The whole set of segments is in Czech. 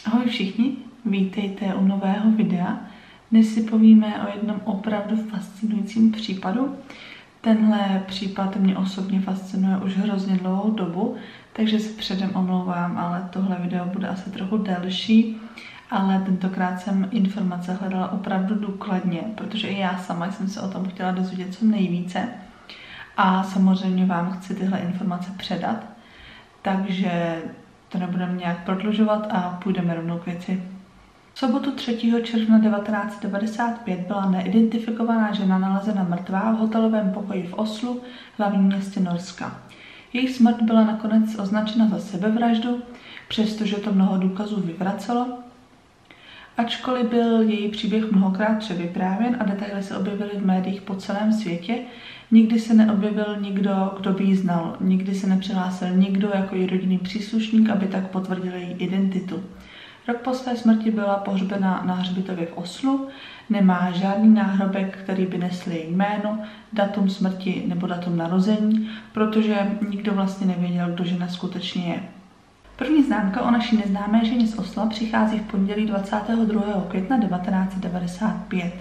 Ahoj všichni, vítejte u nového videa. Dnes si povíme o jednom opravdu fascinujícím případu. Tenhle případ mě osobně fascinuje už hrozně dlouhou dobu, takže se předem omlouvám, ale tohle video bude asi trochu delší. Ale tentokrát jsem informace hledala opravdu důkladně, protože i já sama jsem se o tom chtěla dozvědět co nejvíce. A samozřejmě vám chci tyhle informace předat, takže to nebudeme nějak prodlužovat a půjdeme rovnou k věci. V sobotu 3. června 1995 byla neidentifikovaná žena nalezena mrtvá v hotelovém pokoji v Oslu, hlavním městě Norska. Její smrt byla nakonec označena za sebevraždu, přestože to mnoho důkazů vyvracelo. Ačkoliv byl její příběh mnohokrát převyprávěn a detaily se objevily v médiích po celém světě, nikdy se neobjevil nikdo, kdo by ji znal. Nikdy se nepřihlásil nikdo jako její rodinný příslušník, aby tak potvrdil její identitu. Rok po své smrti byla pohřbena na hřbitově v Oslu, nemá žádný náhrobek, který by nesl její jméno, datum smrti nebo datum narození, protože nikdo vlastně nevěděl, kdo žena skutečně je. První známka o naší neznámé ženě z Osla přichází v pondělí 22. května 1995.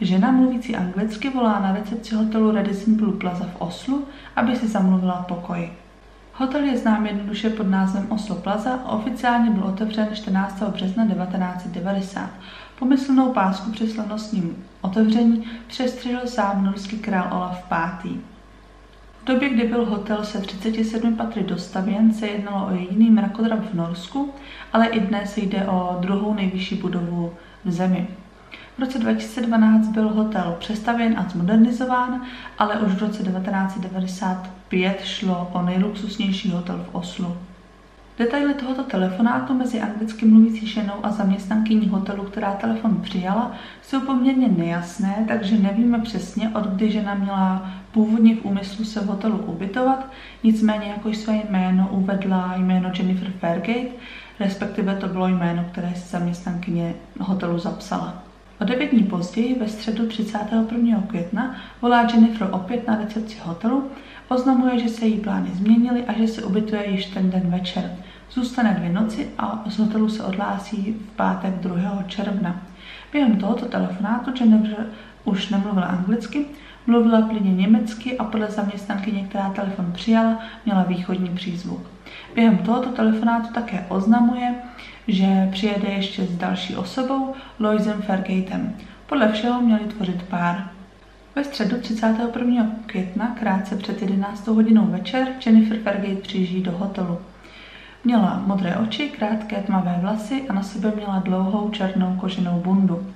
Žena mluvící anglicky volá na recepci hotelu Radisson Blu Plaza v Oslu, aby si zamluvila pokoj. Hotel je znám jednoduše pod názvem Oslo Plaza a oficiálně byl otevřen 14. března 1990. Pomyslnou pásku při slavnostním otevření přestřihl sám norský král Olaf V. V době, kdy byl hotel se 37 patry dostavěn, se jednalo o jediný mrakodrap v Norsku, ale i dnes jde o druhou nejvyšší budovu v zemi. V roce 2012 byl hotel přestavěn a zmodernizován, ale už v roce 1995 šlo o nejluxusnější hotel v Oslu. Detaily tohoto telefonátu mezi anglicky mluvící ženou a zaměstnankyní hotelu, která telefon přijala, jsou poměrně nejasné, takže nevíme přesně, od kdy žena měla původně v úmyslu se v hotelu ubytovat, nicméně jako své jméno uvedla jméno Jennifer Fairgate, respektive to bylo jméno, které si zaměstnankyně hotelu zapsala. O 9 dní později, ve středu 31. května, volá Jennifer opět na recepci hotelu, oznamuje, že se její plány změnily a že se ubytuje již ten den večer. Zůstane 2 noci a z hotelu se odhlásí v pátek 2. června. Během tohoto telefonátu Jennifer už nemluvila anglicky, mluvila plynně německy a podle zaměstnankyně, která telefon přijala, měla východní přízvuk. Během tohoto telefonátu také oznamuje, že přijede ještě s další osobou, Loisem Fairgatem. Podle všeho měli tvořit pár. Ve středu 31. května, krátce před 11. hodinou večer, Jennifer Fairgate přijíždí do hotelu. Měla modré oči, krátké tmavé vlasy a na sobě měla dlouhou černou koženou bundu.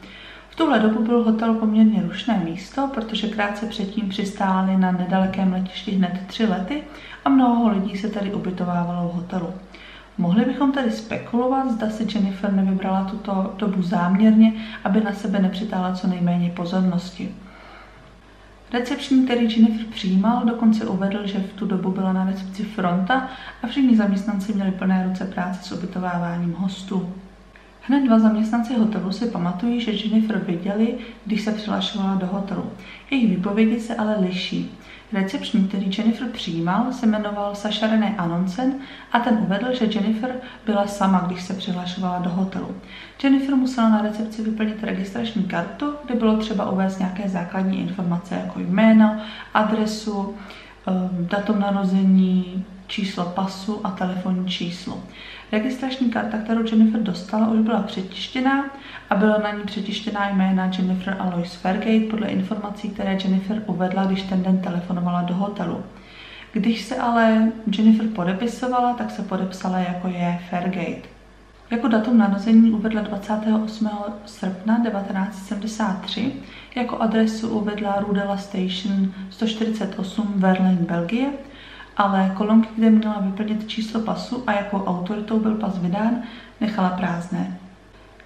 V tuhle dobu byl hotel poměrně rušné místo, protože krátce předtím přistály na nedalekém letišti hned 3 lety a mnoho lidí se tady ubytovávalo v hotelu. Mohli bychom tedy spekulovat, zda si Jennifer nevybrala tuto dobu záměrně, aby na sebe nepřitáhla co nejméně pozornosti. Recepční, který Jennifer přijímal, dokonce uvedl, že v tu dobu byla na recepci fronta a všichni zaměstnanci měli plné ruce práce s ubytováváním hostů. Hned 2 zaměstnanci hotelu si pamatují, že Jennifer viděli, když se přihlašovala do hotelu. Jejich výpovědi se ale liší. Recepční, který Jennifer přijímal, se jmenoval Sasha René Anonsen a ten uvedl, že Jennifer byla sama, když se přihlašovala do hotelu. Jennifer musela na recepci vyplnit registrační kartu, kde bylo třeba uvést nějaké základní informace jako jméno, adresu, datum narození, číslo pasu a telefonní číslo. Registrační karta, kterou Jennifer dostala, už byla přetištěná a byla na ní přetištěná jména Jennifer a Lois Fairgate podle informací, které Jennifer uvedla, když ten den telefonovala do hotelu. Když se ale Jennifer podepisovala, tak se podepsala jako je Fairgate. Jako datum narození uvedla 28. srpna 1973, jako adresu uvedla Rudela Station 148 Verlaine, Belgie, ale kolonky, kde měla vyplnit číslo pasu a jakou autoritou byl pas vydán, nechala prázdné.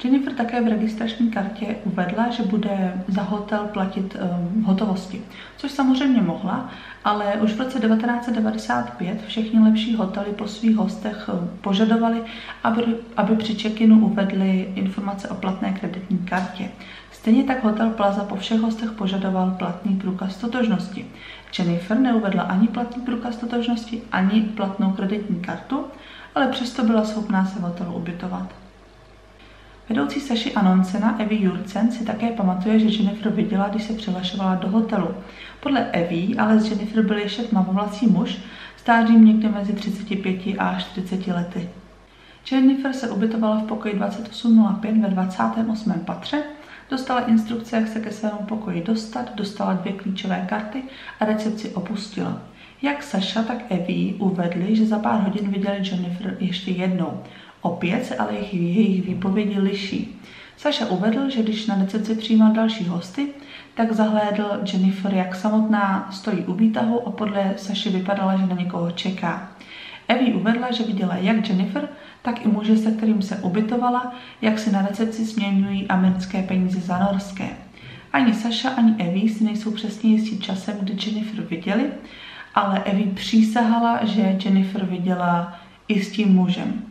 Jennifer také v registrační kartě uvedla, že bude za hotel platit v hotovosti, což samozřejmě mohla, ale už v roce 1995 všechny lepší hotely po svých hostech požadovali, aby při check-inu uvedli informace o platné kreditní kartě. Stejně tak hotel Plaza po všech hostech požadoval platný průkaz totožnosti. Jennifer neuvedla ani platný průkaz totožnosti, ani platnou kreditní kartu, ale přesto byla schopná se v hotelu ubytovat. Vedoucí Saši Anonsena Evie Jurcen si také pamatuje, že Jennifer viděla, když se přihlašovala do hotelu. Podle Evie ale s Jennifer byl ještě tmavovlasý muž, stářím někde mezi 35 a 40 lety. Jennifer se ubytovala v pokoji 2805 ve 28. patře, dostala instrukce, jak se ke svému pokoji dostat, dostala 2 klíčové karty a recepci opustila. Jak Saša, tak Evie uvedli, že za pár hodin viděli Jennifer ještě jednou. Opět se ale jejich výpovědi liší. Saša uvedl, že když na recepci přijímal další hosty, tak zahlédl Jennifer, jak samotná stojí u výtahu a podle Saši vypadala, že na někoho čeká. Evie uvedla, že viděla jak Jennifer, tak i muže, se kterým se ubytovala, jak si na recepci směňují americké peníze za norské. Ani Saša, ani Evie si nejsou přesně jistí časem, kdy Jennifer viděli, ale Evie přísahala, že Jennifer viděla i s tím mužem.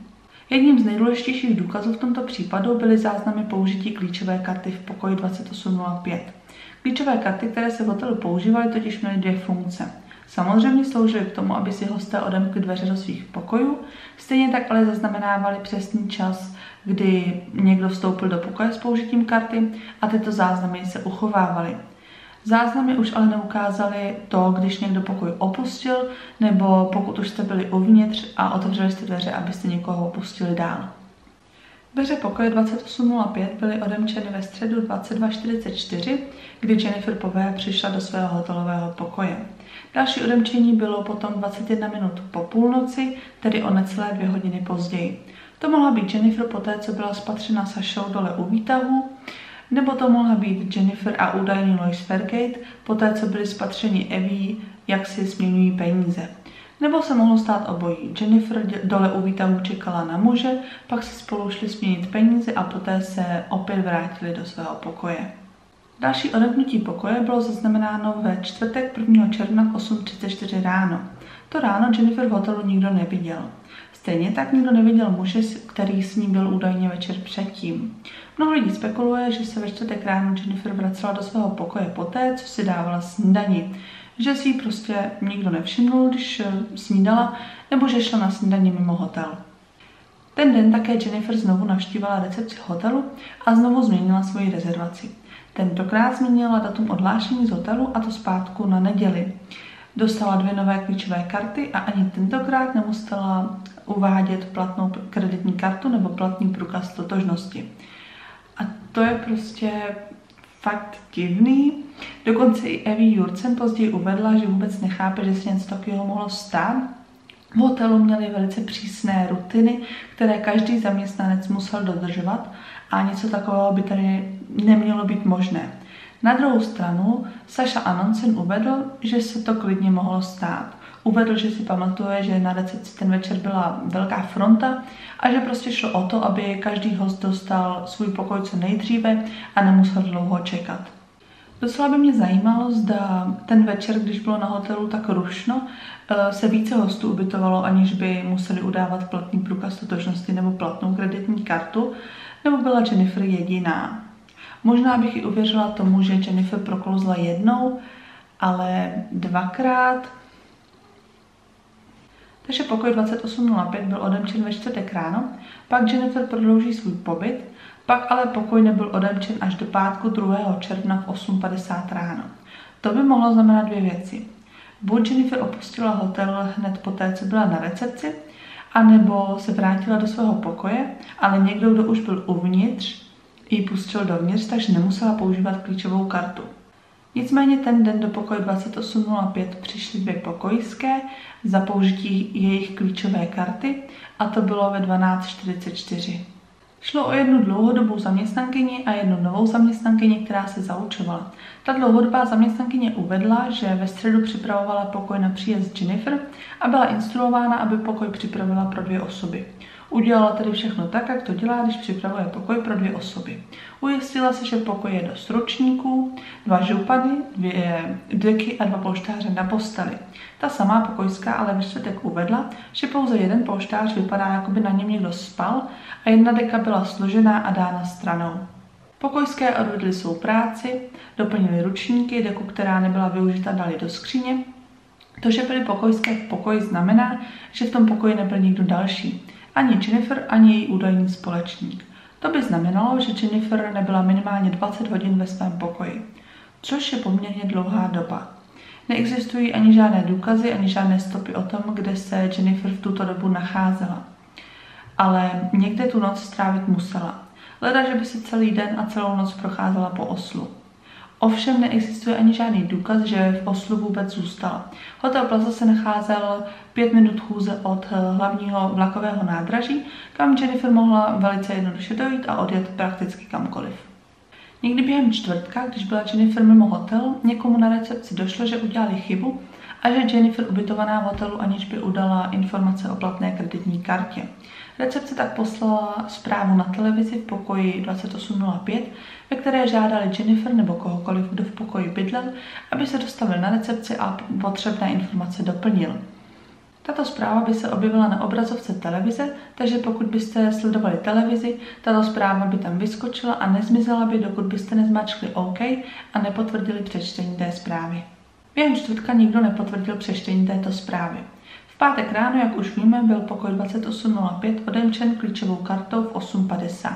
Jedním z nejdůležitějších důkazů v tomto případu byly záznamy použití klíčové karty v pokoji 2805. Klíčové karty, které se v hotelu používaly, totiž měly 2 funkce. Samozřejmě sloužily k tomu, aby si hosté odemkli dveře do svých pokojů, stejně tak ale zaznamenávali přesný čas, kdy někdo vstoupil do pokoje s použitím karty a tyto záznamy se uchovávaly. Záznamy už ale neukázaly to, když někdo pokoj opustil, nebo pokud už jste byli uvnitř a otevřeli jste dveře, abyste někoho opustili dál. Dveře pokoje 2805 byly odemčeny ve středu 22:44, kdy Jennifer poprvé přišla do svého hotelového pokoje. Další odemčení bylo potom 21 minut po půlnoci, tedy o necelé 2 hodiny později. To mohla být Jennifer poté, co byla spatřena Sašou dole u výtahu, nebo to mohla být Jennifer a údajný Lois Fairgate poté, co byli spatřeni Evie, jak si směňují peníze. Nebo se mohlo stát obojí. Jennifer dole u výtahu čekala na muže, pak si spolu šli směnit peníze a poté se opět vrátili do svého pokoje. Další odemknutí pokoje bylo zaznamenáno ve čtvrtek 1. června v 8:34 ráno. To ráno Jennifer v hotelu nikdo neviděl. Stejně tak nikdo neviděl muže, který s ní byl údajně večer předtím. Mnoho lidí spekuluje, že se ve čtvrtek ráno Jennifer vracela do svého pokoje poté, co si dávala snídani. Že si ji prostě nikdo nevšimnul, když snídala, nebo že šla na snídani mimo hotel. Ten den také Jennifer znovu navštívila recepci hotelu a znovu změnila svoji rezervaci. Tentokrát změnila datum odhlášení z hotelu a to zpátku na neděli. Dostala 2 nové klíčové karty a ani tentokrát nemusela uvádět platnou kreditní kartu nebo platný průkaz totožnosti. A to je prostě fakt divný. Dokonce i Evie Jurcen později uvedla, že vůbec nechápe, že se něco takového mohlo stát. V hotelu měli velice přísné rutiny, které každý zaměstnanec musel dodržovat a něco takového by tady nemělo být možné. Na druhou stranu Saša Anonsen uvedl, že se to klidně mohlo stát. Uvedl, že si pamatuje, že na recepci ten večer byla velká fronta a že prostě šlo o to, aby každý host dostal svůj pokoj co nejdříve a nemusel dlouho čekat. Docela by mě zajímalo, zda ten večer, když bylo na hotelu tak rušno, se více hostů ubytovalo, aniž by museli udávat platný průkaz totožnosti nebo platnou kreditní kartu, nebo byla Jennifer jediná. Možná bych i uvěřila tomu, že Jennifer proklouzla jednou, ale 2krát. Takže pokoj 2805 byl odemčen ve čtvrtek ráno, pak Jennifer prodlouží svůj pobyt, pak ale pokoj nebyl odemčen až do pátku 2. června v 8:50 ráno. To by mohlo znamenat 2 věci. Buď Jennifer opustila hotel hned poté, co byla na recepci, anebo se vrátila do svého pokoje, ale někdo, kdo už byl uvnitř, ji pustil dovnitř, takže nemusela používat klíčovou kartu. Nicméně ten den do pokoje 2805 přišly 2 pokojské za použití jejich klíčové karty a to bylo ve 12:44. Šlo o jednu dlouhodobou zaměstnankyni a jednu novou zaměstnankyni, která se zaučovala. Ta dlouhodobá zaměstnankyně uvedla, že ve středu připravovala pokoj na příjezd Jennifer a byla instruována, aby pokoj připravila pro 2 osoby. Udělala tedy všechno tak, jak to dělá, když připravuje pokoj pro 2 osoby. Ujistila se, že pokoj je dost ručníků, 2 župany, 2 deky a 2 polštáře na posteli. Ta samá pokojská ale ve čtvrtek uvedla, že pouze jeden polštář vypadá, jako by na něm někdo spal a 1 deka byla složená a dána stranou. Pokojské odvedly svou práci, doplnili ručníky, deku, která nebyla využita, dali do skříně. To, že byly pokojské v pokoji, znamená, že v tom pokoji nebyl nikdo další. Ani Jennifer, ani její údajný společník. To by znamenalo, že Jennifer nebyla minimálně 20 hodin ve svém pokoji, což je poměrně dlouhá doba. Neexistují ani žádné důkazy, ani žádné stopy o tom, kde se Jennifer v tuto dobu nacházela. Ale někde tu noc strávit musela. Leda, že by si celý den a celou noc procházela po Oslu. Ovšem neexistuje ani žádný důkaz, že v Oslu vůbec zůstala. Hotel Plaza se nacházel 5 minut chůze od hlavního vlakového nádraží, kam Jennifer mohla velice jednoduše dojít a odjet prakticky kamkoliv. Někdy během čtvrtka, když byla Jennifer mimo hotel, někomu na recepci došlo, že udělali chybu a že Jennifer ubytovaná v hotelu, aniž by udala informace o platné kreditní kartě. Recepce tak poslala zprávu na televizi v pokoji 2805, ve které žádali Jennifer nebo kohokoliv, kdo v pokoji bydlel, aby se dostavil na recepci a potřebné informace doplnil. Tato zpráva by se objevila na obrazovce televize, takže pokud byste sledovali televizi, tato zpráva by tam vyskočila a nezmizela by, dokud byste nezmačkli OK a nepotvrdili přečtení té zprávy. Během čtvrtka nikdo nepotvrdil přečtení této zprávy. V pátek ráno, jak už víme, byl pokoj 2805 odemčen klíčovou kartou v 8.50.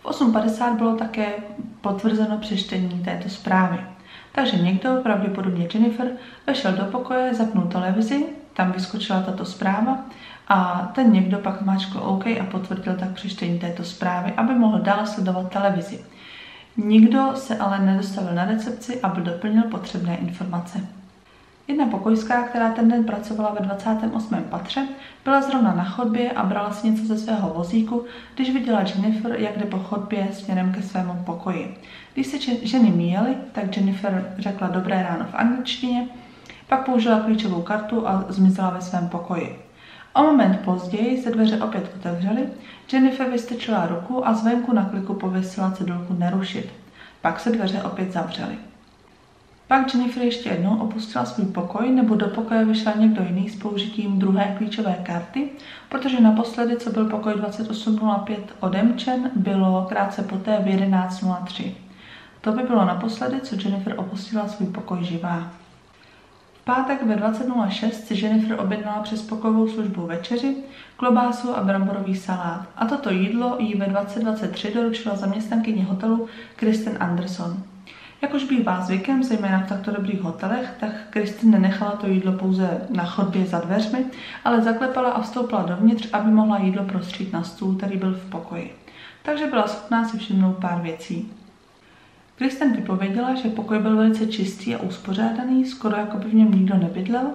V 8.50 bylo také potvrzeno přečtení této zprávy. Takže někdo, pravděpodobně Jennifer, vešel do pokoje, zapnul televizi, tam vyskočila tato zpráva a ten někdo pak zmáčkl OK a potvrdil tak přečtení této zprávy, aby mohl dál sledovat televizi. Nikdo se ale nedostavil na recepci, aby doplnil potřebné informace. Jedna pokojská, která ten den pracovala ve 28. patře, byla zrovna na chodbě a brala si něco ze svého vozíku, když viděla Jennifer, jak jde po chodbě směrem ke svému pokoji. Když se ženy míjely, tak Jennifer řekla dobré ráno v angličtině, pak použila klíčovou kartu a zmizela ve svém pokoji. O moment později se dveře opět otevřely, Jennifer vystrčila ruku a zvenku na kliku pověsila cedulku nerušit. Pak se dveře opět zavřely. Pak Jennifer ještě jednou opustila svůj pokoj nebo do pokoje vyšel někdo jiný s použitím druhé klíčové karty, protože naposledy, co byl pokoj 2805 odemčen, bylo krátce poté v 11.03. To by bylo naposledy, co Jennifer opustila svůj pokoj živá. V pátek ve 20.06 si Jennifer objednala přes pokojovou službu večeři, klobásu a bramborový salát. A toto jídlo jí ve 20.23 doručila zaměstnankyně hotelu Kristen Anderson. Jak už bývá zvykem, zejména v takto dobrých hotelech, tak Kristen nenechala to jídlo pouze na chodbě za dveřmi, ale zaklepala a vstoupila dovnitř, aby mohla jídlo prostřít na stůl, který byl v pokoji. Takže byla schopná si všimnout pár věcí. Kristen vypověděla, že pokoj byl velice čistý a uspořádaný, skoro jako by v něm nikdo nebydlel.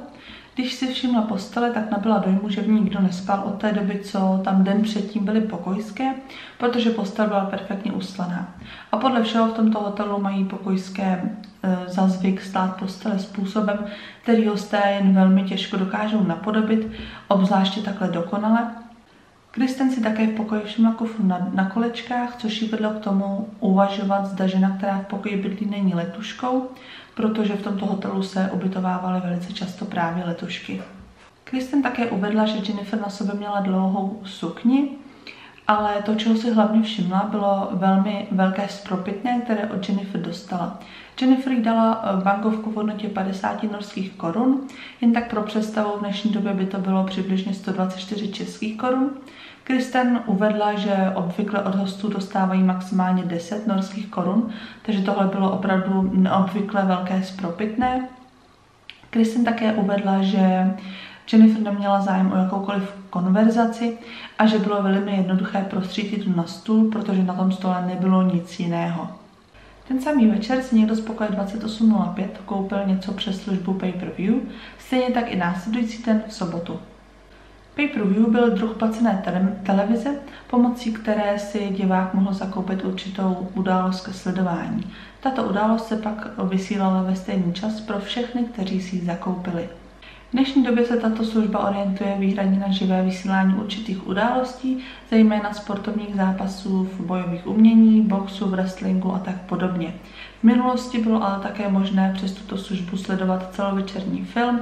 Když si všimla postele, tak nabyla dojmu, že v ní nikdo nespal od té doby, co tam den předtím byly pokojské, protože postel byla perfektně ustlaná. A podle všeho v tomto hotelu mají pokojské za zvyk stát postele způsobem, který hosté jen velmi těžko dokážou napodobit, obzvláště takhle dokonale. Kristen si také v pokoji všimla kufru na kolečkách, což jí vedlo k tomu uvažovat, zda žena, která v pokoji bydlí, není letuškou, protože v tomto hotelu se ubytovávaly velice často právě letušky. Kristen také uvedla, že Jennifer na sobě měla dlouhou sukni, ale to, čeho si hlavně všimla, bylo velmi velké spropitné, které od Jennifer dostala. Jennifer jí dala bankovku v hodnotě 50 norských korun, jen tak pro představu v dnešní době by to bylo přibližně 124 českých korun. Kristen uvedla, že obvykle od hostů dostávají maximálně 10 norských korun, takže tohle bylo opravdu neobvykle velké spropitné. Kristen také uvedla, že Jennifer neměla zájem o jakoukoliv konverzaci a že bylo velmi jednoduché prostřít jídlo na stůl, protože na tom stole nebylo nic jiného. Ten samý večer si někdo z pokoje 2805 koupil něco přes službu Pay-per-view, stejně tak i následující den v sobotu. Pay-per-view byl druh placené televize, pomocí které si divák mohl zakoupit určitou událost ke sledování. Tato událost se pak vysílala ve stejný čas pro všechny, kteří si ji zakoupili. V dnešní době se tato služba orientuje výhradně na živé vysílání určitých událostí, zejména sportovních zápasů v bojových umění, boxu, wrestlingu a tak podobně. V minulosti bylo ale také možné přes tuto službu sledovat celovečerní film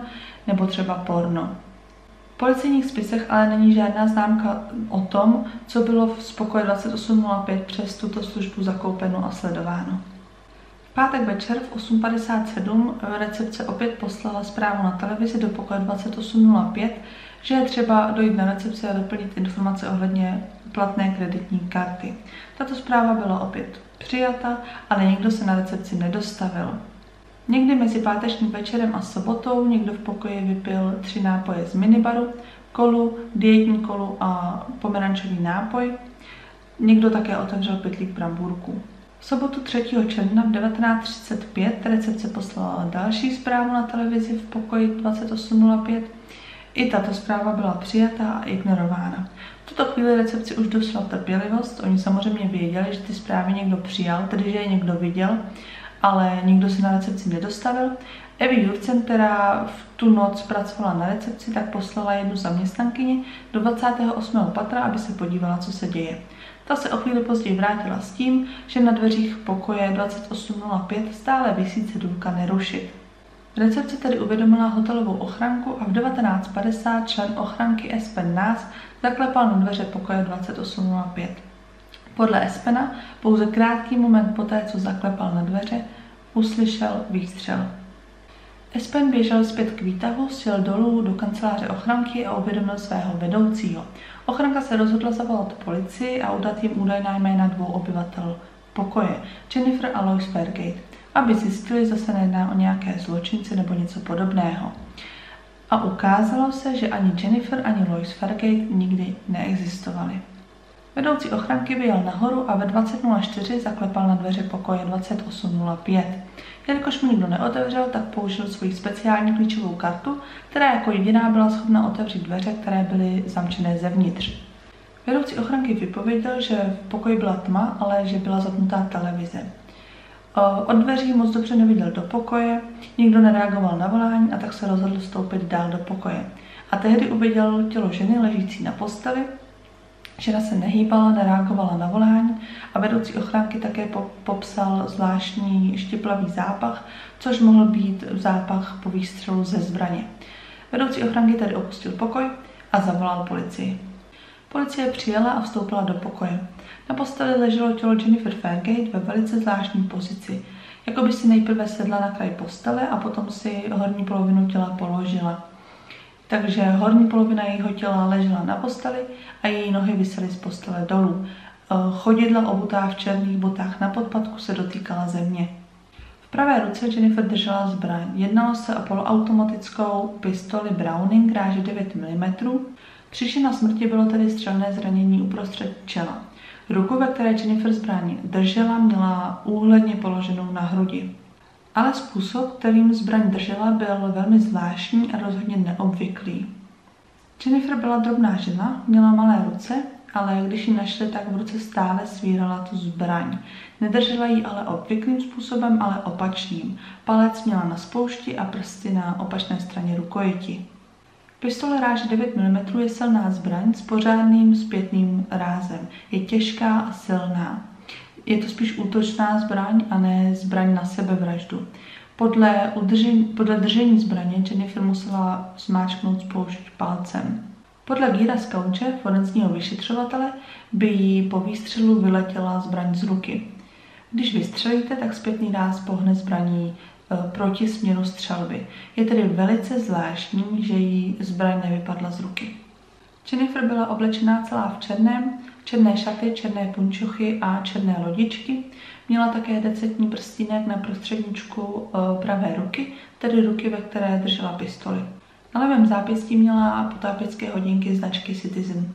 nebo třeba porno. V policejních spisech ale není žádná známka o tom, co bylo z pokoje 2805 přes tuto službu zakoupeno a sledováno. V pátek večer v 8.57 recepce opět poslala zprávu na televizi do pokoje 2805, že je třeba dojít na recepci a doplnit informace ohledně platné kreditní karty. Tato zpráva byla opět přijata, ale nikdo se na recepci nedostavil. Někdy mezi pátečním večerem a sobotou někdo v pokoji vypil 3 nápoje z minibaru, kolu, dietní kolu a pomerančový nápoj. Někdo také otevřel pytlík brambůrků. V sobotu 3. června v 19:35 recepce poslala další zprávu na televizi v pokoji 2805. I tato zpráva byla přijata a ignorována. V tuto chvíli recepci už došla trpělivost. Oni samozřejmě věděli, že ty zprávy někdo přijal, tedy že je někdo viděl, ale nikdo se na recepci nedostavil. Evy Jurcen, která v tu noc pracovala na recepci, tak poslala jednu zaměstnankyni do 28. patra, aby se podívala, co se děje. Ta se o chvíli později vrátila s tím, že na dveřích pokoje 2805 stále visí cedulka nerušit. Recepce tedy uvědomila hotelovou ochranku a v 19:50 člen ochranky Espen Nás zaklepal na dveře pokoje 2805. Podle Espena pouze krátký moment poté, co zaklepal na dveře, uslyšel výstřel. Espen běžel zpět k výtahu, sjel dolů do kanceláře ochranky a uvědomil svého vedoucího. Ochranka se rozhodla zavolat policii a udat jim údajná jména 2 obyvatel pokoje, Jennifer a Lois Fairgate, aby zjistili, zase nejedná o nějaké zločince nebo něco podobného. A ukázalo se, že ani Jennifer, ani Lois Fairgate nikdy neexistovali. Vedoucí ochranky vyjel nahoru a ve 20:04 zaklepal na dveře pokoje 2805. Jelikož mu nikdo neotevřel, tak použil svoji speciální klíčovou kartu, která jako jediná byla schopna otevřít dveře, které byly zamčené zevnitř. Vedoucí ochranky vypověděl, že v pokoji byla tma, ale že byla zapnutá televize. Od dveří moc dobře neviděl do pokoje, nikdo nereagoval na volání a tak se rozhodl vstoupit dál do pokoje. A tehdy uviděl tělo ženy ležící na posteli. Žena se nehýbala, nereagovala na volání a vedoucí ochránky také popsal zvláštní štiplavý zápach, což mohl být zápach po výstřelu ze zbraně. Vedoucí ochránky tedy opustil pokoj a zavolal policii. Policie přijela a vstoupila do pokoje. Na posteli leželo tělo Jennifer Fairgate ve velice zvláštní pozici. Jako by si nejprve sedla na kraj postele a potom si horní polovinu těla položila. Takže horní polovina jejího těla ležela na posteli a její nohy visely z postele dolů. Chodidla obutá v černých botách na podpatku se dotýkala země. V pravé ruce Jennifer držela zbraň. Jednalo se o poloautomatickou pistoli Browning ráže 9 mm. Příčina smrti bylo tedy střelné zranění uprostřed čela. Ruku, ve které Jennifer zbraň držela, měla úhledně položenou na hrudi. Ale způsob, kterým zbraň držela, byl velmi zvláštní a rozhodně neobvyklý. Jennifer byla drobná žena, měla malé ruce, ale když ji našli, tak v ruce stále svírala tu zbraň. Nedržela ji ale obvyklým způsobem, ale opačným. Palec měla na spoušti a prsty na opačné straně rukojeti. Pistole ráže 9 mm je silná zbraň s pořádným zpětným rázem. Je těžká a silná. Je to spíš útočná zbraň a ne zbraň na sebevraždu. Podle držení zbraně Jennifer musela zmáčknout spoušť palcem. Podle Guira Skauče, forenzního vyšetřovatele, by jí po výstřelu vyletěla zbraň z ruky. Když vystřelíte, tak zpětný ráz pohne zbraní proti směru střelby. Je tedy velice zvláštní, že jí zbraň nevypadla z ruky. Jennifer byla oblečená celá v černém, černé šaty, černé punčochy a černé lodičky. Měla také decentní prstínek na prostředníčku pravé ruky, tedy ruky, ve které držela pistoli. Na levém zápěstí měla potápěcké hodinky značky Citizen.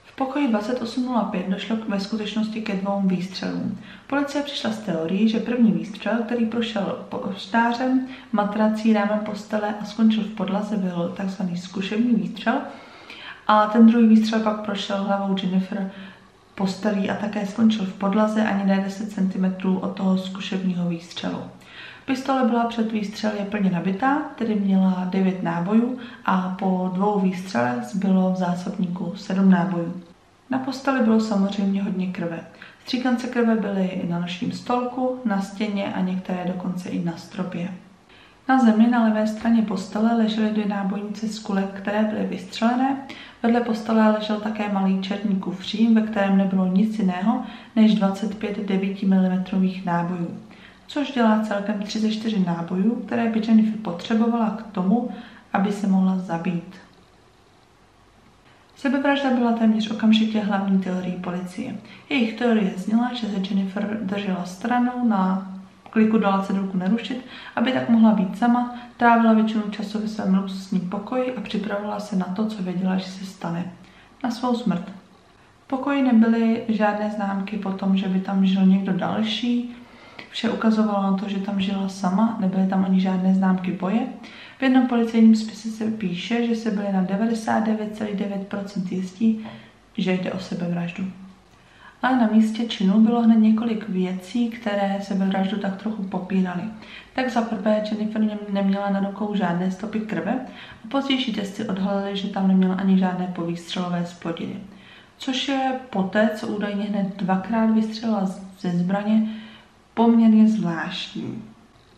V pokoji 2805 došlo ve skutečnosti ke 2 výstřelům. Policie přišla s teorií, že první výstřel, který prošel polštářem, matrací, rámem postele a skončil v podlaze, byl tzv. Zkušební výstřel, a ten druhý výstřel pak prošel hlavou Jennifer postelí a také skončil v podlaze ani ne 10 cm od toho zkušebního výstřelu. Pistole byla před výstřely plně nabitá, tedy měla 9 nábojů a po 2 výstřelech zbylo v zásobníku 7 nábojů. Na posteli bylo samozřejmě hodně krve. Stříkance krve byly i na nočním stolku, na stěně a některé dokonce i na stropě. Na zemi na levé straně postele ležely 2 nábojnice z kulek, které byly vystřelené. Vedle postele ležel také malý černý kufřín, ve kterém nebylo nic jiného než 25 9 mm nábojů, což dělá celkem 34 nábojů, které by Jennifer potřebovala k tomu, aby se mohla zabít. Sebevražda byla téměř okamžitě hlavní teorií policie. Jejich teorie zněla, že se Jennifer držela stranou, na kliku dala cedulku nerušit, aby tak mohla být sama, trávila většinu času ve svém luxusním pokoji a připravila se na to, co věděla, že se stane. Na svou smrt. V pokoji nebyly žádné známky po tom, že by tam žil někdo další. Vše ukazovalo na to, že tam žila sama, nebyly tam ani žádné známky boje. V jednom policejním spise se píše, že se byli na 99,9% jistí, že jde o sebevraždu. Ale na místě činu bylo hned několik věcí, které sebevraždu tak trochu popíraly. Tak za prvé Jennifer neměla na rukou žádné stopy krve a pozdější testy odhalily, že tam neměla ani žádné povýstřelové zplodiny. Což je poté, co údajně hned 2krát vystřelila ze zbraně, poměrně zvláštní.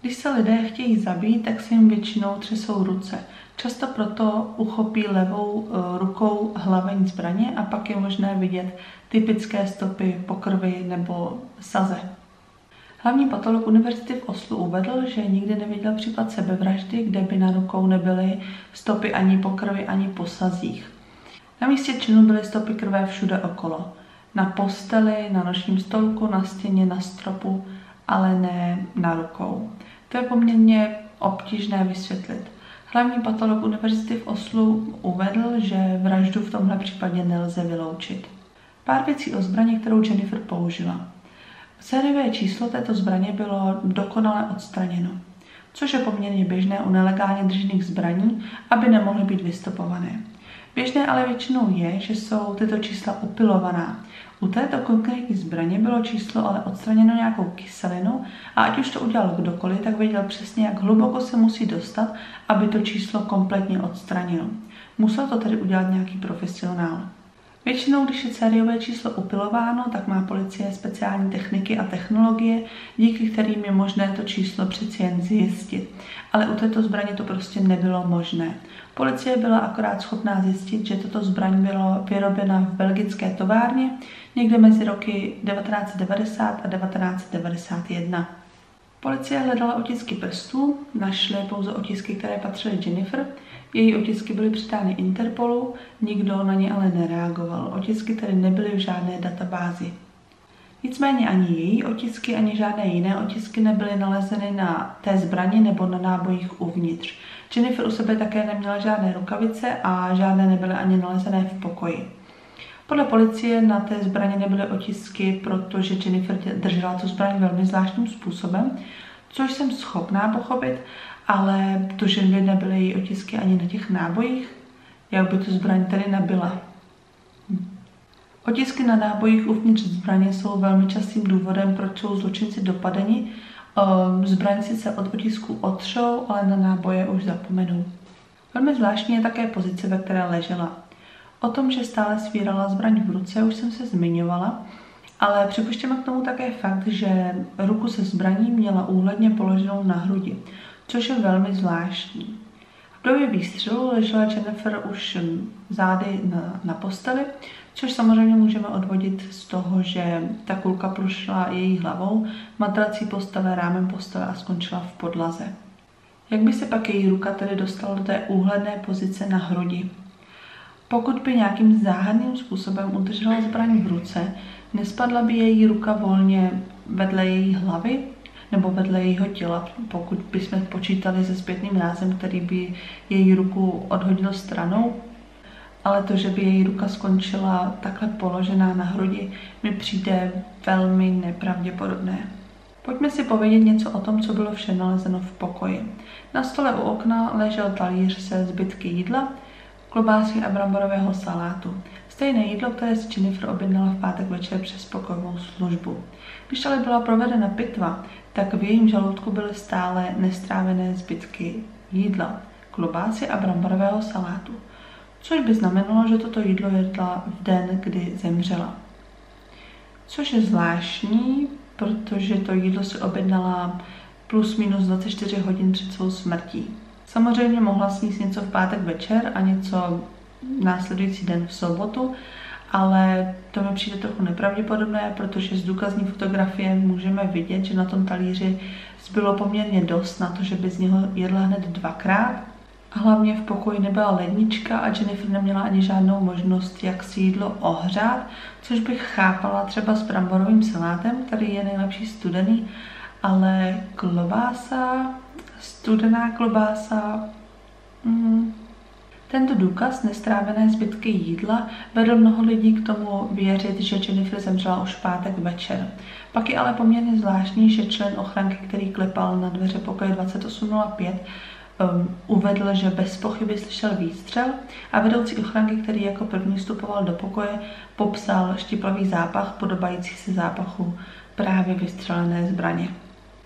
Když se lidé chtějí zabít, tak se jim většinou třesou ruce. Často proto uchopí levou rukou hlaveň zbraně a pak je možné vidět typické stopy po krvi nebo saze. Hlavní patolog univerzity v Oslu uvedl, že nikdy neviděl případ sebevraždy, kde by na rukou nebyly stopy ani po krvi, ani po sazích. Na místě činu byly stopy krve všude okolo. Na posteli, na nočním stolku, na stěně, na stropu, ale ne na rukou. To je poměrně obtížné vysvětlit. Hlavní patolog univerzity v Oslu uvedl, že vraždu v tomhle případě nelze vyloučit. Pár věcí o zbraně, kterou Jennifer použila. Sériové číslo této zbraně bylo dokonale odstraněno, což je poměrně běžné u nelegálně držených zbraní, aby nemohly být vystopované. Běžné ale většinou je, že jsou tyto čísla upilovaná. U této konkrétní zbraně bylo číslo ale odstraněno nějakou kyselinou a ať už to udělal kdokoliv, tak věděl přesně, jak hluboko se musí dostat, aby to číslo kompletně odstranil. Musel to tedy udělat nějaký profesionál. Většinou, když je sériové číslo upilováno, tak má policie speciální techniky a technologie, díky kterým je možné to číslo přeci jen zjistit. Ale u této zbraně to prostě nebylo možné. Policie byla akorát schopná zjistit, že tato zbraň byla vyrobena v belgické továrně někde mezi roky 1990 a 1991. Policie hledala otisky prstů, našli pouze otisky, které patřily Jennifer. Její otisky byly předány Interpolu, nikdo na ně ale nereagoval. Otisky tedy nebyly v žádné databázi. Nicméně ani její otisky, ani žádné jiné otisky nebyly nalezeny na té zbrani nebo na nábojích uvnitř. Jennifer u sebe také neměla žádné rukavice a žádné nebyly ani nalezené v pokoji. Podle policie na té zbraně nebyly otisky, protože Jennifer držela tu zbraň velmi zvláštním způsobem, což jsem schopná pochopit, ale to, že nebyly její otisky ani na těch nábojích, jak by tu zbraň tedy nabila. Otisky na nábojích uvnitř zbraně jsou velmi častým důvodem, proč jsou zločinci dopadeni. Zbraň sice od otisků otřou, ale na náboje už zapomenou. Velmi zvláštní je také pozice, ve které ležela. O tom, že stále svírala zbraň v ruce, už jsem se zmiňovala, ale připuštěme k tomu také fakt, že ruku se zbraní měla úhledně položenou na hrudi, což je velmi zvláštní. V době výstřelu ležela Jennifer už zády na posteli, což samozřejmě můžeme odvodit z toho, že ta kulka prošla její hlavou, matrací postele, rámem postele a skončila v podlaze. Jak by se pak její ruka tedy dostala do té úhledné pozice na hrudi? Pokud by nějakým záhadným způsobem udržela zbraň v ruce, nespadla by její ruka volně vedle její hlavy nebo vedle jejího těla, pokud bychom počítali se zpětným rázem, který by její ruku odhodil stranou. Ale to, že by její ruka skončila takhle položená na hrudi, mi přijde velmi nepravděpodobné. Pojďme si povědět něco o tom, co bylo vše nalezeno v pokoji. Na stole u okna ležel talíř se zbytky jídla, klobásy a bramborového salátu. Stejné jídlo, které si Jennifer objednala v pátek večer přes pokojovou službu. Když ale byla provedena pitva, tak v jejím žaludku byly stále nestrávené zbytky jídla, klobásy a bramborového salátu. Což by znamenalo, že toto jídlo jedla v den, kdy zemřela. Což je zvláštní, protože to jídlo si objednala plus minus 24 hodin před svou smrtí. Samozřejmě mohla sníst něco v pátek večer a něco následující den v sobotu, ale to mi přijde trochu nepravděpodobné, protože z důkazní fotografie můžeme vidět, že na tom talíři zbylo poměrně dost na to, že by z něho jedla hned dvakrát. A hlavně v pokoji nebyla lednička a Jennifer neměla ani žádnou možnost, jak si jídlo ohřát, což bych chápala třeba s bramborovým salátem, který je nejlepší studený, ale klobása, studená klobása. Tento důkaz nestrávené zbytky jídla vedl mnoho lidí k tomu věřit, že Jennifer zemřela už v pátek večer. Pak je ale poměrně zvláštní, že člen ochranky, který klepal na dveře pokoje 2805, uvedl, že bez pochyby slyšel výstřel a vedoucí ochranky, který jako první vstupoval do pokoje, popsal štiplavý zápach podobající se zápachu právě vystřelené zbraně.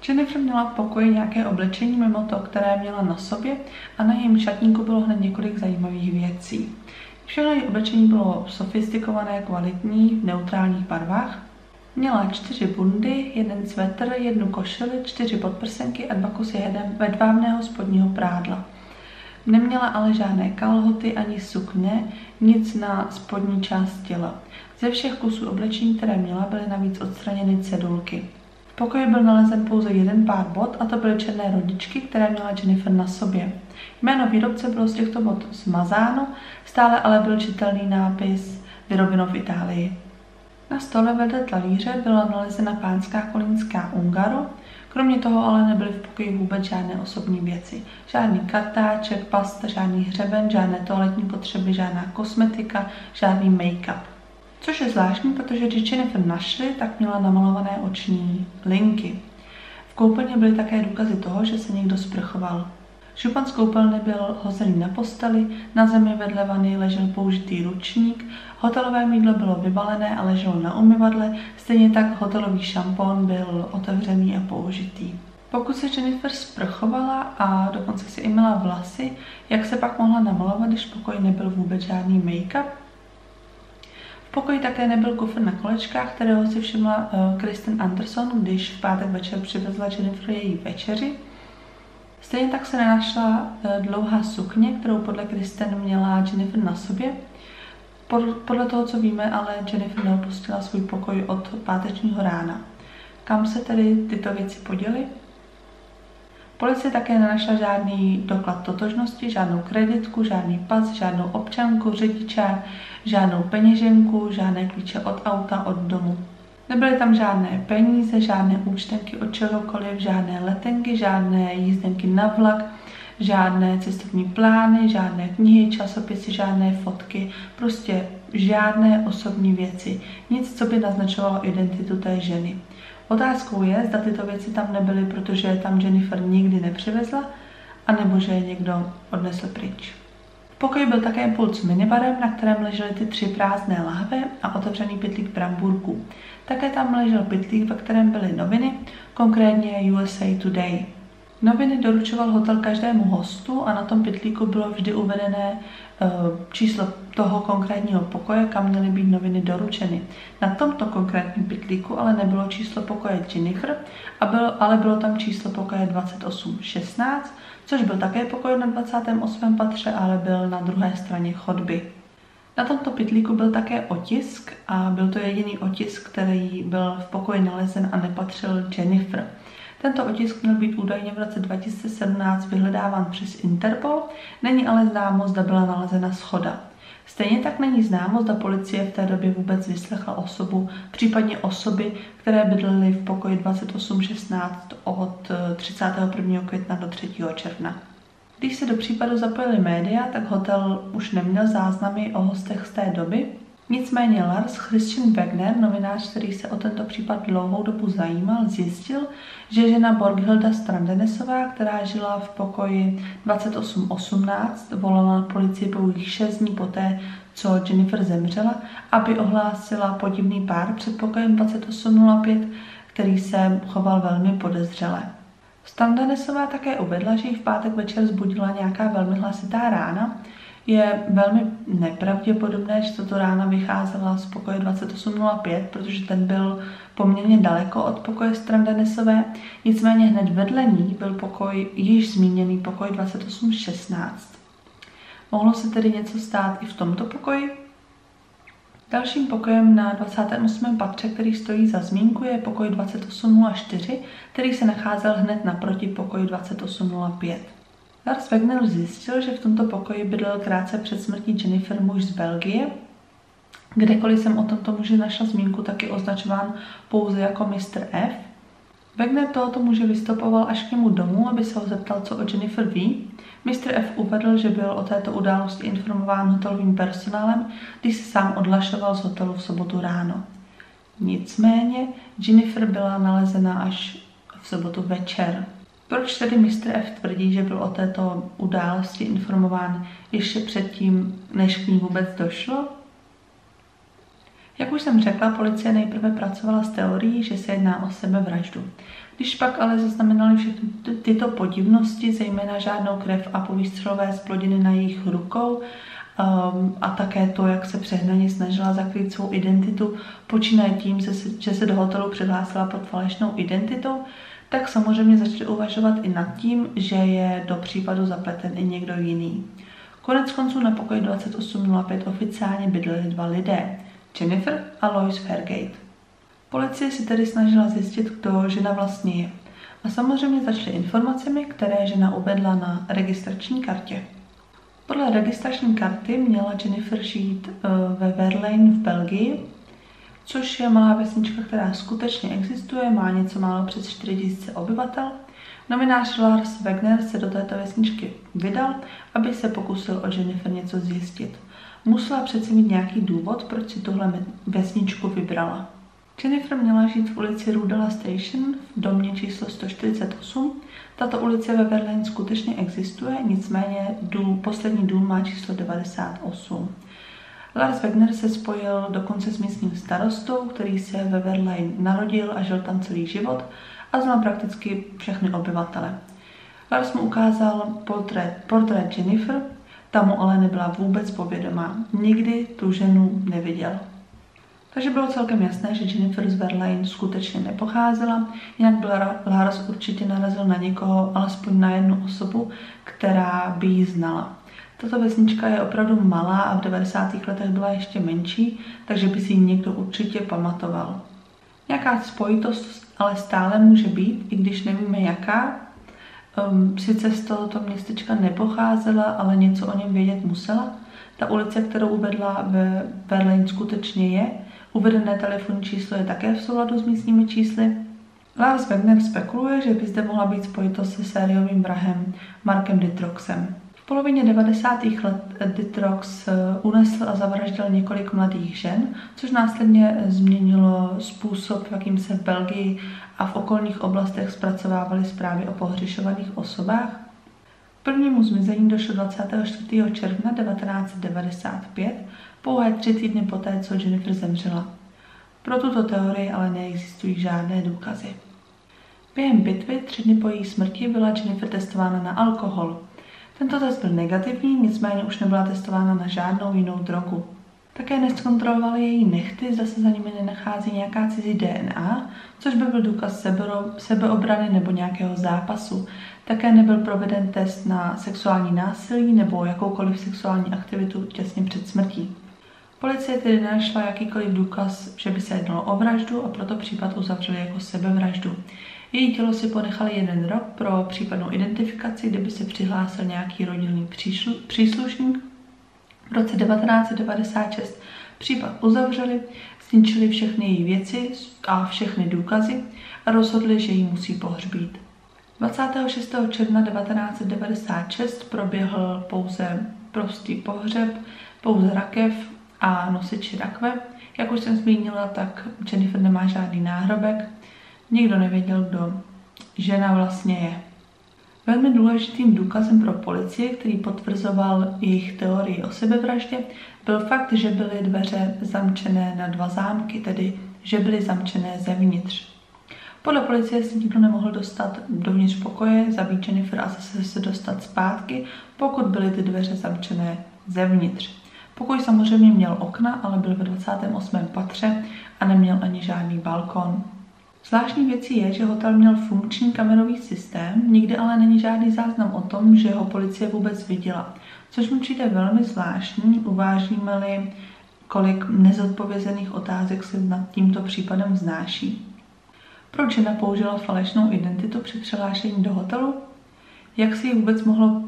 Jennifer měla v pokoji nějaké oblečení mimo to, které měla na sobě a na jejím šatníku bylo hned několik zajímavých věcí. Všechno její oblečení bylo sofistikované, kvalitní, v neutrálních barvách. Měla 4 bundy, 1 svetr, 1 košili, 4 podprsenky a 2 kusy hedvábného spodního prádla. Neměla ale žádné kalhoty ani sukně, nic na spodní část těla. Ze všech kusů oblečení, které měla, byly navíc odstraněny cedulky. V pokoji byl nalezen pouze 1 pár bot a to byly černé rodičky, které měla Jennifer na sobě. Jméno výrobce bylo z těchto bot smazáno, stále ale byl čitelný nápis vyrobeno v Itálii. Na stole vedle talíře byla nalezena pánská kolínská Ungaro, kromě toho ale nebyly v pokoji vůbec žádné osobní věci. Žádný kartáček, pasta, žádný hřeben, žádné toaletní potřeby, žádná kosmetika, žádný make-up. Což je zvláštní, protože když Jennifer našli, tak měla namalované oční linky. V koupelně byly také důkazy toho, že se někdo sprchoval. Šupan z koupelny byl hozený na posteli, na zemi vedle vany ležel použitý ručník, hotelové mýdlo bylo vybalené a leželo na umyvadle, stejně tak hotelový šampon byl otevřený a použitý. Pokud se Jennifer sprchovala a dokonce si i myla vlasy, jak se pak mohla namalovat, když v pokoji nebyl vůbec žádný make-up? V pokoji také nebyl kufr na kolečkách, kterého si všimla Kristen Anderson, když v pátek večer přivezla Jennifer její večeři. Stejně tak se nenašla dlouhá sukně, kterou podle Kristen měla Jennifer na sobě. Podle toho, co víme, ale Jennifer neopustila svůj pokoj od pátečního rána. Kam se tedy tyto věci poděly? Policie také nenašla žádný doklad totožnosti, žádnou kreditku, žádný pas, žádnou občanku, řidičák, žádnou peněženku, žádné klíče od auta, od domu. Nebyly tam žádné peníze, žádné účtenky od čehokoliv, žádné letenky, žádné jízdenky na vlak, žádné cestovní plány, žádné knihy, časopisy, žádné fotky, prostě žádné osobní věci. Nic, co by naznačovalo identitu té ženy. Otázkou je, zda tyto věci tam nebyly, protože je tam Jennifer nikdy nepřivezla, anebo že je někdo odnesl pryč. V pokoji byl také pult s minibarem, na kterém ležely ty 3 prázdné lahve a otevřený pytlík brambůrků. Také tam ležel pytlík, ve kterém byly noviny, konkrétně USA Today. Noviny doručoval hotel každému hostu a na tom pytlíku bylo vždy uvedené číslo toho konkrétního pokoje, kam měly být noviny doručeny. Na tomto konkrétním pytlíku ale nebylo číslo pokoje Jennifer, ale bylo tam číslo pokoje 2816, což byl také pokoj na 28. patře, ale byl na druhé straně chodby. Na tomto pytlíku byl také otisk a byl to jediný otisk, který byl v pokoji nalezen a nepatřil Jennifer. Tento otisk měl být údajně v roce 2017 vyhledáván přes Interpol, není ale známo, zda byla nalezena shoda. Stejně tak není známo, zda policie v té době vůbec vyslechla osobu, případně osoby, které bydlely v pokoji 2816 od 31. května do 3. června. Když se do případu zapojily média, tak hotel už neměl záznamy o hostech z té doby. Nicméně Lars Christian Wegner, novinář, který se o tento případ dlouhou dobu zajímal, zjistil, že žena Borghilda Strandenesová, která žila v pokoji 2818, volala policii pouhých 6 dní poté, co Jennifer zemřela, aby ohlásila podivný pár před pokojem 2805, který se choval velmi podezřele. Strandenesová také uvedla, že ji v pátek večer zbudila nějaká velmi hlasitá rána. Je velmi nepravděpodobné, že tato rána vycházela z pokoje 2805, protože ten byl poměrně daleko od pokoje Strandenesové. Nicméně hned vedle ní byl již zmíněný pokoj 2816. Mohlo se tedy něco stát i v tomto pokoji? Dalším pokojem na 28. patře, který stojí za zmínku, je pokoj 2804, který se nacházel hned naproti pokoji 2805. Lars Wegner zjistil, že v tomto pokoji bydlel krátce před smrtí Jennifer muž z Belgie. Kdekoliv jsem o tomto muži našla zmínku, tak je označován pouze jako Mr. F. Wegner tohoto muže vystopoval až k němu domů, aby se ho zeptal, co o Jennifer ví. Mr. F uvedl, že byl o této události informován hotelovým personálem, když se sám odhlašoval z hotelu v sobotu ráno. Nicméně Jennifer byla nalezena až v sobotu večer. Proč tedy Mr. F tvrdí, že byl o této události informován ještě předtím, než k ní vůbec došlo? Jak už jsem řekla, policie nejprve pracovala s teorií, že se jedná o sebevraždu. Když pak ale zaznamenali všechny tyto podivnosti, zejména žádnou krev a povýstřelové zplodiny na jejich rukou a také to, jak se přehnaně snažila zakrýt svou identitu, počínaje tím, že se do hotelu přihlásila pod falešnou identitou, tak samozřejmě začali uvažovat i nad tím, že je do případu zapleten i někdo jiný. Konec konců na pokoji 2805 oficiálně bydleli 2 lidé, Jennifer a Lois Fairgate. Policie si tedy snažila zjistit, kdo žena vlastně je. A samozřejmě začaly informacemi, které žena uvedla na registrační kartě. Podle registrační karty měla Jennifer žít ve Verlaine v Belgii, což je malá vesnička, která skutečně existuje, má něco málo přes 4000 obyvatel. Novinář Lars Wegner se do této vesničky vydal, aby se pokusil o Jennifer něco zjistit. Musela přece mít nějaký důvod, proč si tuhle vesničku vybrala. Jennifer měla žít v ulici Rudala Station v domě číslo 148. Tato ulice ve Verlaine skutečně existuje, nicméně poslední dům má číslo 98. Lars Wegner se spojil dokonce s místním starostou, který se ve Verlaine narodil a žil tam celý život a znal prakticky všechny obyvatele. Lars mu ukázal portrét Jennifer, ta mu ale nebyla vůbec povědomá. Nikdy tu ženu neviděl. Takže bylo celkem jasné, že Jennifer z Verlaine skutečně nepocházela, jinak byl Lars určitě narazil na někoho, alespoň na jednu osobu, která by ji znala. Tato vesnička je opravdu malá a v 90. letech byla ještě menší, takže by si ji někdo určitě pamatoval. Nějaká spojitost ale stále může být, i když nevíme jaká. Sice z tohoto městečka nepocházela, ale něco o něm vědět musela. Ta ulice, kterou uvedla ve Verlaine, skutečně je. Uvedené telefonní číslo je také v souladu s místními čísly. Lars Wegner spekuluje, že by zde mohla být spojitost se sériovým vrahem Markem Dittroxem. V polovině 90. let Dittrox unesl a zavraždil několik mladých žen, což následně změnilo způsob, jakým se v Belgii a v okolních oblastech zpracovávaly zprávy o pohřešovaných osobách. K prvnímu zmizení došlo 24. června 1995, pouhé 3 týdny poté, co Jennifer zemřela. Pro tuto teorii ale neexistují žádné důkazy. Během bitvy 3 dny po její smrti byla Jennifer testována na alkohol. Tento test byl negativní, nicméně už nebyla testována na žádnou jinou drogu. Také nezkontrolovali její nehty, zda se za nimi nenachází nějaká cizí DNA, což by byl důkaz sebeobrany nebo nějakého zápasu. Také nebyl proveden test na sexuální násilí nebo jakoukoliv sexuální aktivitu těsně před smrtí. Policie tedy nenašla jakýkoliv důkaz, že by se jednalo o vraždu a proto případ uzavřeli jako sebevraždu. Její tělo si ponechali 1 rok pro případnou identifikaci, kdyby se přihlásil nějaký rodinný příslušník. V roce 1996 případ uzavřeli, zničili všechny její věci a všechny důkazy a rozhodli, že ji musí pohřbít. 26. června 1996 proběhl pouze prostý pohřeb, pouze rakev a nosiči rakve. Jak už jsem zmínila, tak Jennifer nemá žádný náhrobek. Nikdo nevěděl, kdo žena vlastně je. Velmi důležitým důkazem pro policii, který potvrzoval jejich teorii o sebevraždě, byl fakt, že byly dveře zamčené na 2 zámky, tedy že byly zamčené zevnitř. Podle policie se nikdo nemohl dostat dovnitř pokoje, zabít Jennifer a zase se dostat zpátky, pokud byly ty dveře zamčené zevnitř. Pokoj samozřejmě měl okna, ale byl ve 28. patře a neměl ani žádný balkon. Zvláštní věcí je, že hotel měl funkční kamerový systém, nikdy ale není žádný záznam o tom, že ho policie vůbec viděla, což mi přijde velmi zvláštní, uvážíme-li, kolik nezodpovězených otázek se nad tímto případem vznáší. Proč žena použila falešnou identitu při přihlášení do hotelu? Jak si ji vůbec mohlo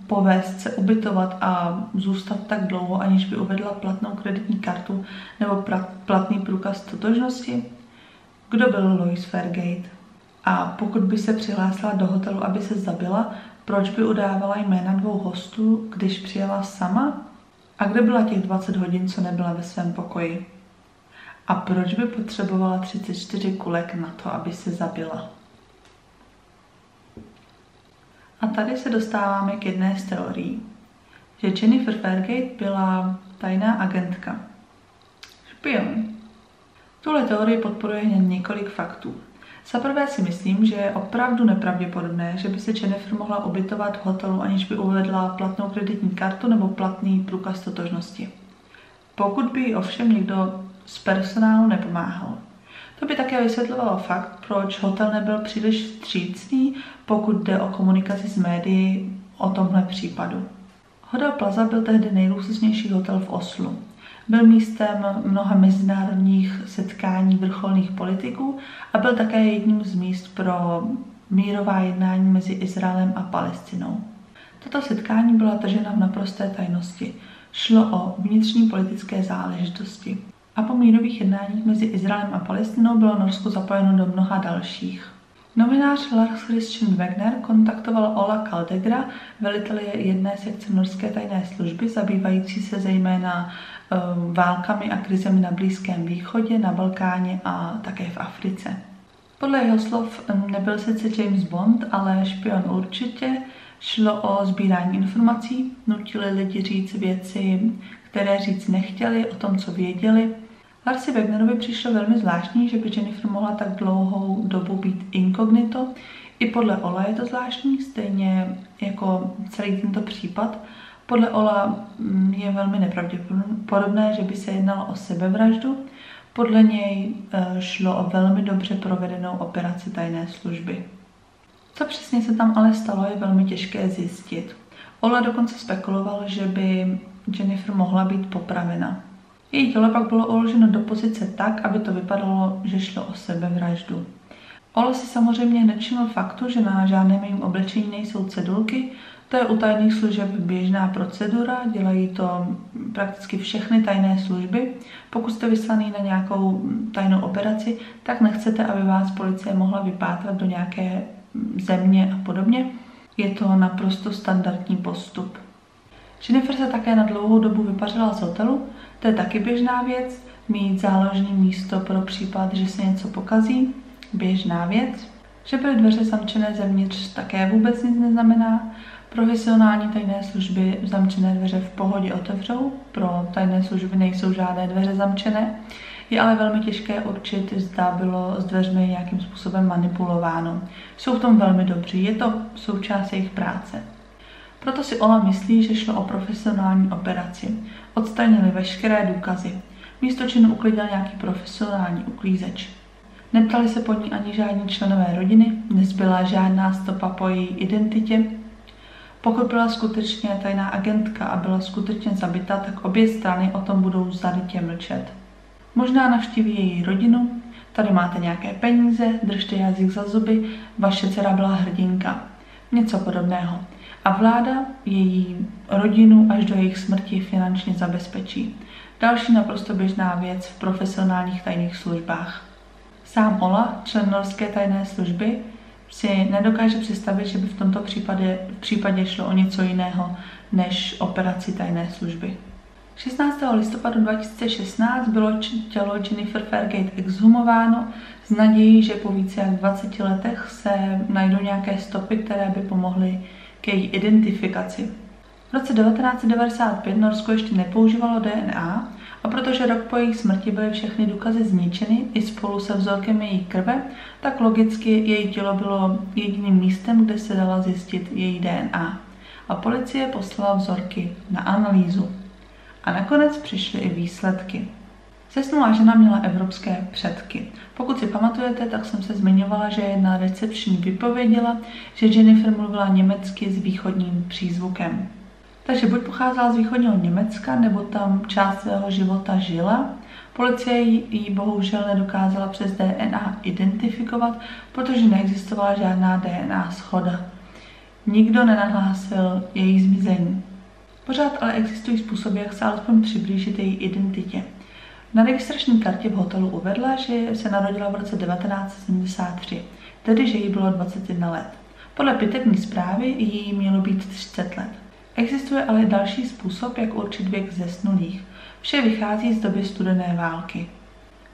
povést se ubytovat a zůstat tak dlouho, aniž by uvedla platnou kreditní kartu nebo platný průkaz totožnosti? Kdo byl Lois Fairgate? A pokud by se přihlásila do hotelu, aby se zabila, proč by udávala jména 2 hostů, když přijela sama? A kde byla těch 20 hodin, co nebyla ve svém pokoji? A proč by potřebovala 34 kulek na to, aby se zabila? A tady se dostáváme k jedné z teorií, že Jennifer Fairgate byla tajná agentka. Špion. Tuhle teorii podporuje jen několik faktů. Za prvé si myslím, že je opravdu nepravděpodobné, že by se Jennifer mohla ubytovat v hotelu, aniž by uvedla platnou kreditní kartu nebo platný průkaz totožnosti. Pokud by jí ovšem někdo z personálu nepomáhal. To by také vysvětlovalo fakt, proč hotel nebyl příliš vstřícný, pokud jde o komunikaci s médií o tomhle případu. Hotel Plaza byl tehdy nejluxusnější hotel v Oslu. Byl místem mnoha mezinárodních setkání vrcholných politiků a byl také jedním z míst pro mírová jednání mezi Izraelem a Palestinou. Tato setkání byla držena v naprosté tajnosti. Šlo o vnitřní politické záležitosti. A po mírových jednáních mezi Izraelem a Palestinou bylo Norsko zapojeno do mnoha dalších. Novinář Lars Christian Wagner kontaktoval Ola Kaldegra, velitele jedné sekce norské tajné služby, zabývající se zejména válkami a krizemi na Blízkém východě, na Balkáně a také v Africe. Podle jeho slov nebyl sice James Bond, ale špion určitě. Šlo o sbírání informací, nutili lidi říct věci, které říct nechtěli, o tom, co věděli. Larsi Wagnerovi přišlo velmi zvláštní, že by Jennifer mohla tak dlouhou dobu být inkognito. I podle Ola je to zvláštní, stejně jako celý tento případ. Podle Ola je velmi nepravděpodobné, že by se jednalo o sebevraždu. Podle něj šlo o velmi dobře provedenou operaci tajné služby. Co přesně se tam ale stalo, je velmi těžké zjistit. Ola dokonce spekuloval, že by Jennifer mohla být popravena. Její tělo pak bylo uloženo do pozice tak, aby to vypadalo, že šlo o sebevraždu. Ola si samozřejmě nevšiml faktu, že na žádném jejím oblečení nejsou cedulky. To je u tajných služeb běžná procedura, dělají to prakticky všechny tajné služby. Pokud jste vyslaný na nějakou tajnou operaci, tak nechcete, aby vás policie mohla vypátrat do nějaké země a podobně. Je to naprosto standardní postup. Jennifer se také na dlouhou dobu vypařila z hotelu, to je taky běžná věc, mít záložní místo pro případ, že se něco pokazí, běžná věc. Že byly dveře zamčené zevnitř také vůbec nic neznamená. Profesionální tajné služby zamčené dveře v pohodě otevřou, pro tajné služby nejsou žádné dveře zamčené. Je ale velmi těžké určit, zda bylo s dveřmi nějakým způsobem manipulováno. Jsou v tom velmi dobří, je to součást jejich práce. Proto si Ola myslí, že šlo o profesionální operaci. Odstranili veškeré důkazy. Místo činu uklidil nějaký profesionální uklízeč. Neptali se po ní ani žádní členové rodiny, nezbyla žádná stopa po její identitě. Pokud byla skutečně tajná agentka a byla skutečně zabita, tak obě strany o tom budou zarytě mlčet. Možná navštíví její rodinu, tady máte nějaké peníze, držte jazyk za zuby, vaše dcera byla hrdinka. Něco podobného. A vláda její rodinu až do jejich smrti finančně zabezpečí. Další naprosto běžná věc v profesionálních tajných službách. Sám Ola, člen norské tajné služby, si nedokáže představit, že by v tomto případě šlo o něco jiného než operaci tajné služby. 16. listopadu 2016 bylo tělo Jennifer Fairgate exhumováno s nadějí, že po více jak 20 letech se najdou nějaké stopy, které by pomohly k její identifikaci. V roce 1995 Norsko ještě nepoužívalo DNA a protože rok po její smrti byly všechny důkazy zničeny i spolu se vzorkem její krve, tak logicky její tělo bylo jediným místem, kde se dala zjistit její DNA. A policie poslala vzorky na analýzu. A nakonec přišly i výsledky. Zesnulá žena měla evropské předky. Pokud si pamatujete, tak jsem se zmiňovala, že jedna recepční vypověděla, že Jennifer mluvila německy s východním přízvukem. Takže buď pocházela z východního Německa, nebo tam část svého života žila. Policie ji bohužel nedokázala přes DNA identifikovat, protože neexistovala žádná DNA shoda. Nikdo nenahlásil její zmizení. Pořád ale existují způsoby, jak se alespoň přiblížit její identitě. Na registrační kartě v hotelu uvedla, že se narodila v roce 1973, tedy že jí bylo 21 let. Podle pitevní zprávy jí mělo být 30 let. Existuje ale další způsob, jak určit věk zesnulých. Vše vychází z doby studené války.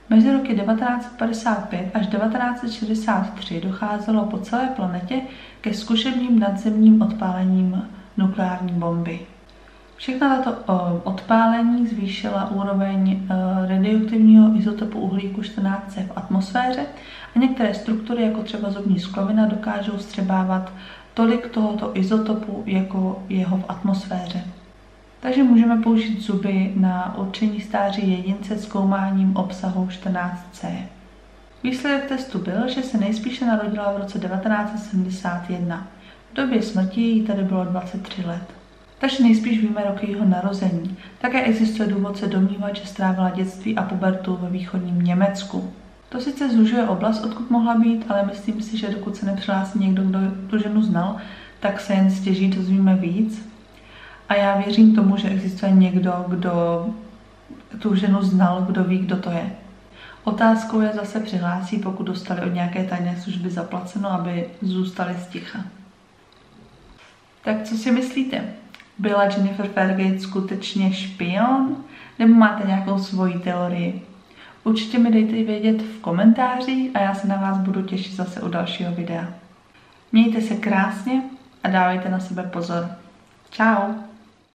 Mezi roky 1955 až 1963 docházelo po celé planetě ke zkušebním nadzemním odpálením nukleární bomby. Všechna tato odpálení zvýšila úroveň radioaktivního izotopu uhlíku 14C v atmosféře a některé struktury, jako třeba zubní sklovina, dokážou vstřebávat tolik tohoto izotopu, jako jeho v atmosféře. Takže můžeme použít zuby na určení stáří jedince zkoumáním obsahu 14C. Výsledek testu byl, že se nejspíše narodila v roce 1971. V době smrti jí tedy bylo 23 let. Takže nejspíš víme roky jeho narození. Také existuje důvod se domnívat, že strávila dětství a pubertu ve východním Německu. To sice zužuje oblast, odkud mohla být, ale myslím si, že dokud se nepřihlásí někdo, kdo tu ženu znal, tak se jen stěží dozvíme víc. A já věřím tomu, že existuje někdo, kdo tu ženu znal, kdo ví, kdo to je. Otázkou je zase přihlásí, pokud dostali od nějaké tajné služby zaplaceno, aby zůstali sticha. Tak co si myslíte? Byla Jennifer Fairgate skutečně špion? Nebo máte nějakou svoji teorii? Určitě mi dejte vědět v komentářích a já se na vás budu těšit zase u dalšího videa. Mějte se krásně a dávejte na sebe pozor. Čau!